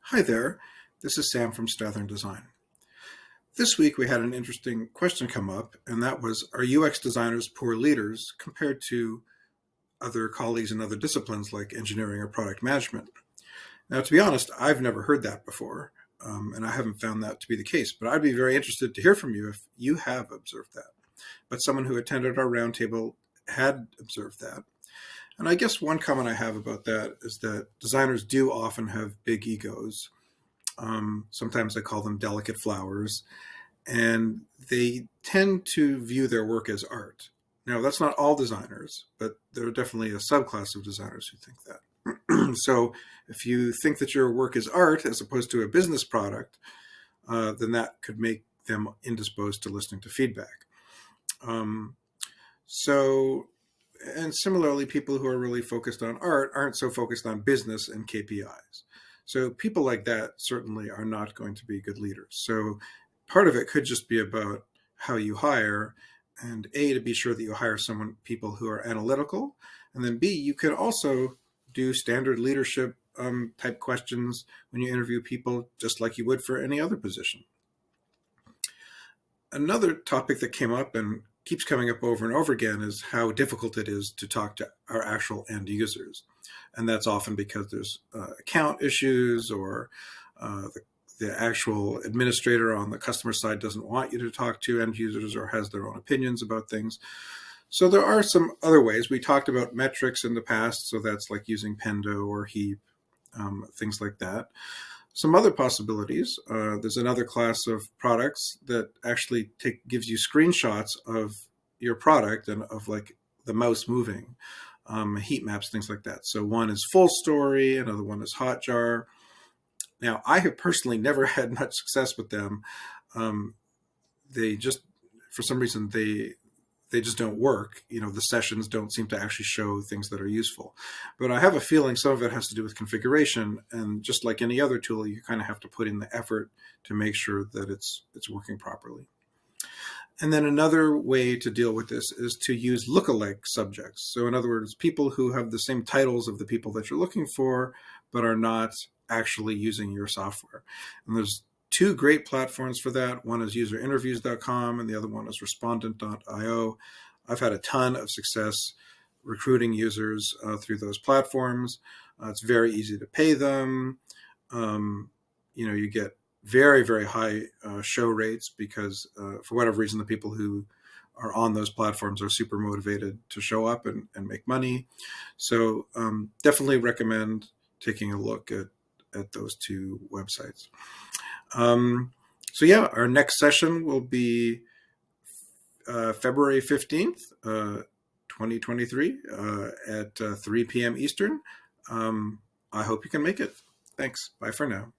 Hi there, this is Sam from Stathern Design. This week we had an interesting question come up, and that was, are UX designers poor leaders compared to other colleagues in other disciplines like engineering or product management? Now, to be honest, I've never heard that before, and I haven't found that to be the case, but I'd be very interested to hear from you if you have observed that. But someone who attended our roundtable had observed that. And I guess one comment I have about that is that designers do often have big egos. Sometimes I call them delicate flowers, and they tend to view their work as art. Now, that's not all designers, but there are definitely a subclass of designers who think that. So if you think that your work is art as opposed to a business product, then that could make them indisposed to listening to feedback. Um, so, and similarly, people who are really focused on art aren't so focused on business and KPIs. So people like that certainly are not going to be good leaders. So part of it could just be about how you hire, and A, to be sure that you hire people who are analytical, and then B, you could also do standard leadership type questions when you interview people, just like you would for any other position. Another topic that came up and keeps coming up over and over again is how difficult it is to talk to our actual end users. And that's often because there's account issues, or the actual administrator on the customer side doesn't want you to talk to end users or has their own opinions about things. So there are some other ways. We talked about metrics in the past, so that's like using Pendo or Heap, things like that. Some other possibilities, there's another class of products that actually gives you screenshots of your product and of like the mouse moving, heat maps, things like that. So one is Full Story, another one is Hotjar. Now, I have personally never had much success with them. They just, for some reason, they just don't work. The sessions don't seem to actually show things that are useful. But I have a feeling some of it has to do with configuration, and just like any other tool, you kind of have to put in the effort to make sure that it's working properly. And then another way to deal with this is to use lookalike subjects. So in other words, people who have the same titles of the people that you're looking for, but are not actually using your software. And there's two great platforms for that. One is userinterviews.com and the other one is respondent.io. I've had a ton of success recruiting users through those platforms. It's very easy to pay them. You get very, very high show rates because for whatever reason, the people who are on those platforms are super motivated to show up and make money. So definitely recommend taking a look at those two websites. So yeah, our next session will be February 15th, 2023 at 3 p.m. Eastern. I hope you can make it. Thanks. Bye for now.